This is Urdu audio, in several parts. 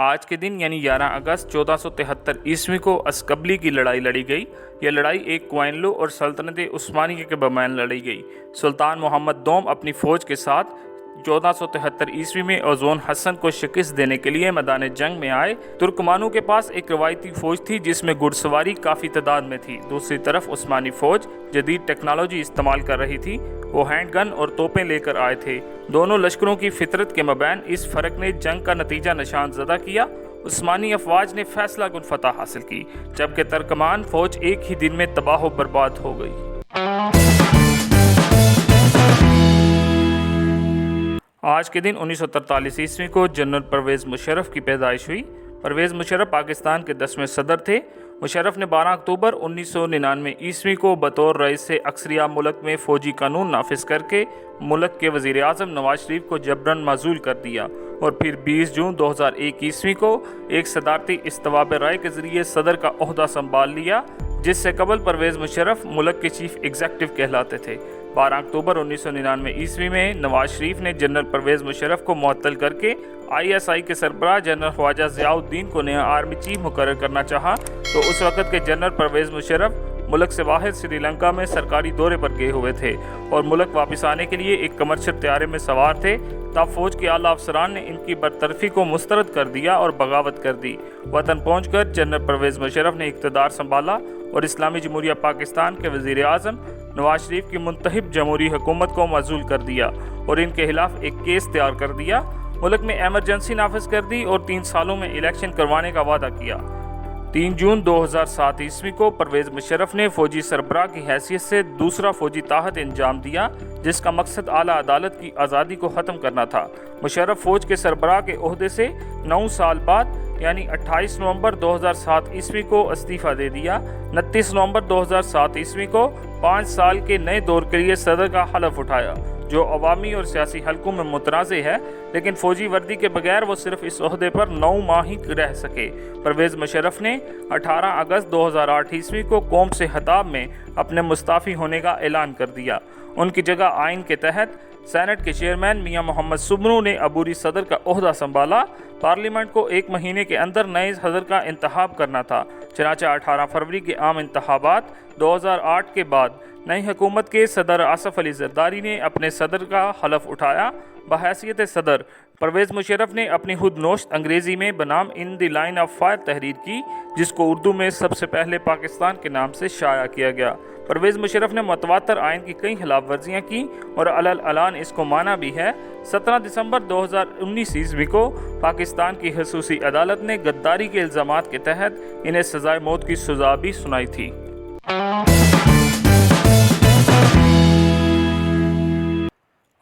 آج کے دن یعنی 11 اگست 1473 عیسوی کو اسکبلی کی لڑائی لڑی گئی۔ یہ لڑائی ایک کوئنلو اور سلطنت عثمانیہ کے درمیان لڑی گئی۔ سلطان محمد دوم اپنی فوج کے ساتھ 1473 عیسوی میں اوزون حسن کو شکست دینے کے لیے میدان جنگ میں آئے۔ ترکمانوں کے پاس ایک روایتی فوج تھی جس میں گھڑ سواری کافی تعداد میں تھی۔ دوسری طرف عثمانی فوج جدید ٹیکنالوجی استعمال کر رہی تھی، وہ ہینڈ گن اور توپیں لے کر آئے تھے۔ دونوں لشکروں کی فطرت کے مابین اس فرق نے جنگ کا نتیجہ نشان زدہ کیا۔ عثمانی افواج نے فیصلہ کن فتح حاصل کی، جبکہ ترکمان فوج ایک ہی دن میں تباہ و برباد ہو گئی۔ آج کے دن 1943 عیسوی کو جنرل پرویز مشرف کی پیدائش ہوئی۔ پرویز مشرف پاکستان کے 10ویں صدر تھے۔ مشرف نے 12 اکتوبر 1999 عیسوی کو بطور رئیس اکثریہ ملک میں فوجی قانون نافذ کر کے ملک کے وزیر اعظم نواز شریف کو جبراً معزول کر دیا اور پھر 20 جون 2001 عیسوی کو ایک صدارتی استواب رائے کے ذریعے صدر کا عہدہ سنبھال لیا، جس سے قبل پرویز مشرف ملک کے چیف ایگزیکٹو کہلاتے تھے۔ 12 اکتوبر 1999 عیسوی میں نواز شریف نے جنرل پرویز مشرف کو معطل کر کے ISI کے سربراہ جنرل خواجہ ضیاء الدین کو نیا آرمی چیف مقرر کرنا چاہا، تو اس وقت کے جنرل پرویز مشرف ملک سے باہر سری لنکا میں سرکاری دورے پر گئے ہوئے تھے اور ملک واپس آنے کے لیے ایک کمرشل طیارے میں سوار تھے۔ تب فوج کے اعلیٰ افسران نے ان کی برطرفی کو مسترد کر دیا اور بغاوت کر دی۔ وطن پہنچ کر جنرل پرویز مشرف نے اقتدار سنبھالا اور اسلامی جمہوریہ پاکستان کے وزیر اعظم نواز شریف کی منتخب جمہوری حکومت کو معزول کر دیا اور ان کے خلاف ایک کیس تیار کر دیا۔ ملک میں ایمرجنسی نافذ کر دی اور 3 سالوں میں الیکشن کروانے کا وعدہ کیا۔ 3 جون 2007 عیسوی کو پرویز مشرف نے فوجی سربراہ کی حیثیت سے دوسرا فوجی طاقت انجام دیا، جس کا مقصد اعلیٰ عدالت کی آزادی کو ختم کرنا تھا۔ مشرف فوج کے سربراہ کے عہدے سے 9 سال بعد یعنی 28 نومبر 2007 عیسوی کو استعفیٰ دے دیا۔ 29 نومبر 2007 عیسوی کو 5 سال کے نئے دور کے لیے صدر کا حلف اٹھایا، جو عوامی اور سیاسی حلقوں میں متنازع ہے، لیکن فوجی وردی کے بغیر وہ صرف اس عہدے پر 9 ماہ ہی رہ سکے۔ پرویز مشرف نے 18 اگست 2008 عیسوی کو قوم سے خطاب میں اپنے مستعفی ہونے کا اعلان کر دیا۔ ان کی جگہ آئین کے تحت سینٹ کے چیئرمین میاں محمد سبنو نے عبوری صدر کا عہدہ سنبھالا۔ پارلیمنٹ کو 1 مہینے کے اندر نئے صدر کا انتخاب کرنا تھا، چنانچہ 18 فروری کے عام انتخابات 2008 کے بعد نئی حکومت کے صدر آصف علی زرداری نے اپنے صدر کا حلف اٹھایا۔ بحیثیت صدر پرویز مشرف نے اپنی خود نوشت انگریزی میں بنام ان دی لائن آف فائر تحریر کی، جس کو اردو میں سب سے پہلے پاکستان کے نام سے شائع کیا گیا۔ پرویز مشرف نے متواتر آئین کی کئی خلاف ورزیاں کی اور علن اس کو مانا بھی ہے۔ 17 دسمبر 2019 عیسوی کو پاکستان کی خصوصی عدالت نے غداری کے الزامات کے تحت انہیں سزائے موت کی سزا بھی سنائی تھی۔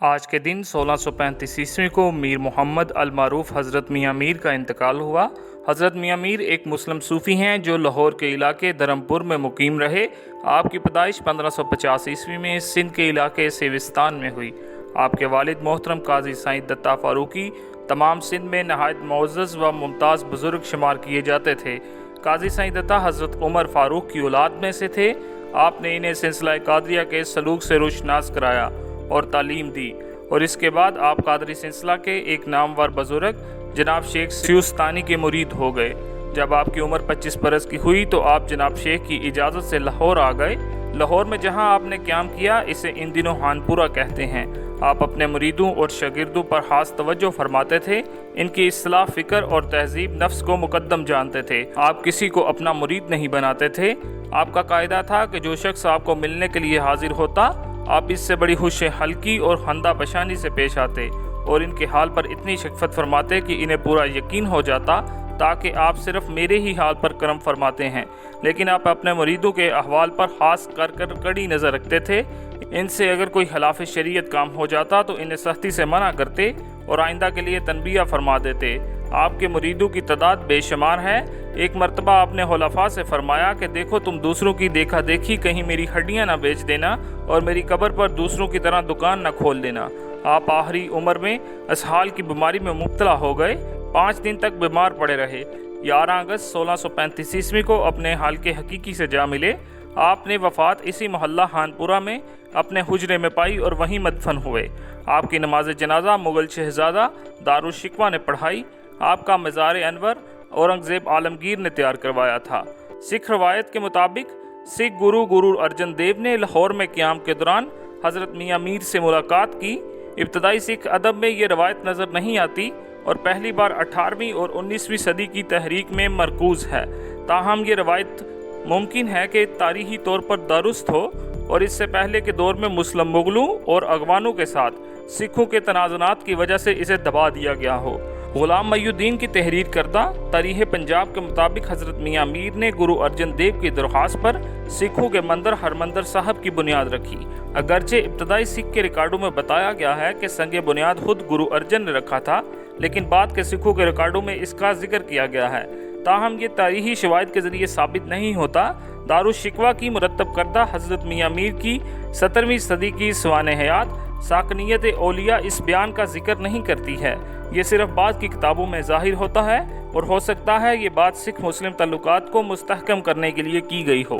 آج کے دن 1635 عیسوی کو میر محمد المعروف حضرت میاں میر کا انتقال ہوا۔ حضرت میاں میر ایک مسلم صوفی ہیں جو لاہور کے علاقے دھرمپور میں مقیم رہے۔ آپ کی پیدائش 1550 عیسوی میں سندھ کے علاقے سیوستان میں ہوئی۔ آپ کے والد محترم قاضی سعید دتا فاروقی تمام سندھ میں نہایت معزز و ممتاز بزرگ شمار کیے جاتے تھے۔ قاضی سعید دتا حضرت عمر فاروق کی اولاد میں سے تھے۔ آپ نے انہیں سلسلہ قادریہ کے سلوک سے روشناس کرایا اور تعلیم دی، اور اس کے بعد آپ قادری سلسلہ کے ایک نامور بزرگ جناب شیخ سیوستانی کے مرید ہو گئے۔ جب آپ کی عمر 25 برس کی ہوئی تو آپ جناب شیخ کی اجازت سے لاہور آ گئے۔ لاہور میں جہاں آپ نے قیام کیا اسے ان دنوں ہانپورہ کہتے ہیں۔ آپ اپنے مریدوں اور شاگردوں پر خاص توجہ فرماتے تھے، ان کی اصلاح فکر اور تہذیب نفس کو مقدم جانتے تھے۔ آپ کسی کو اپنا مرید نہیں بناتے تھے۔ آپ کا قاعدہ تھا کہ جو شخص آپ کو ملنے کے لیے حاضر ہوتا آپ اس سے بڑی خوش حلقی اور خندہ پشانی سے پیش آتے اور ان کے حال پر اتنی شفقت فرماتے کہ انہیں پورا یقین ہو جاتا، تاکہ آپ صرف میرے ہی حال پر کرم فرماتے ہیں۔ لیکن آپ اپنے مریدوں کے احوال پر خاص کر کڑی نظر رکھتے تھے۔ ان سے اگر کوئی خلاف شریعت کام ہو جاتا تو انہیں سختی سے منع کرتے اور آئندہ کے لیے تنبیہ فرما دیتے۔ آپ کے مریدوں کی تعداد بے شمار ہے۔ ایک مرتبہ آپ نے خلفاء سے فرمایا کہ دیکھو تم دوسروں کی دیکھا دیکھی کہیں میری ہڈیاں نہ بیچ دینا اور میری قبر پر دوسروں کی طرح دکان نہ کھول دینا۔ آپ آخری عمر میں اسہال کی بیماری میں مبتلا ہو گئے، 5 دن تک بیمار پڑے رہے۔ 11 اگست 1635 عیسوی کو اپنے حالق حقیقی سے جا ملے۔ آپ نے وفات اسی محلہ خانپورہ میں اپنے حجرے میں پائی اور وہیں مدفن ہوئے۔ آپ کی نماز جنازہ مغل شہزادہ دارالشکوہ نے پڑھائی۔ آپ کا مزار انور اورنگزیب عالمگیر نے تیار کروایا تھا۔ سکھ روایت کے مطابق سکھ گرو ارجن دیو نے لاہور میں قیام کے دوران حضرت میاں میر سے ملاقات کی۔ ابتدائی سکھ ادب میں یہ روایت نظر نہیں آتی اور پہلی بار 18ویں اور 19ویں صدی کی تحریک میں مرکوز ہے۔ تاہم یہ روایت ممکن ہے کہ تاریخی طور پر درست ہو اور اس سے پہلے کے دور میں مسلم مغلوں اور اغوانوں کے ساتھ سکھوں کے تنازعات کی وجہ سے اسے دبا دیا گیا ہو۔ غلام محی الدین کی تحریر کردہ تاریخ پنجاب کے مطابق حضرت میاں میر نے گرو ارجن دیو کی درخواست پر سکھوں کے مندر ہرمندر صاحب کی بنیاد رکھی۔ اگرچہ ابتدائی سکھ کے ریکارڈوں میں بتایا گیا ہے کہ سنگ بنیاد خود گرو ارجن نے رکھا تھا، لیکن بعد کے سکھوں کے ریکارڈوں میں اس کا ذکر کیا گیا ہے۔ تاہم یہ تاریخی شواہد کے ذریعے ثابت نہیں ہوتا۔ دارالشکوہ کی مرتب کردہ حضرت میاں میر کی 17ویں صدی کی سوانح حیات ساکنیت اولیاء اس بیان کا ذکر نہیں کرتی ہے۔ یہ صرف بعض کی کتابوں میں ظاہر ہوتا ہے اور ہو سکتا ہے یہ بات سکھ مسلم تعلقات کو مستحکم کرنے کے لیے کی گئی ہو۔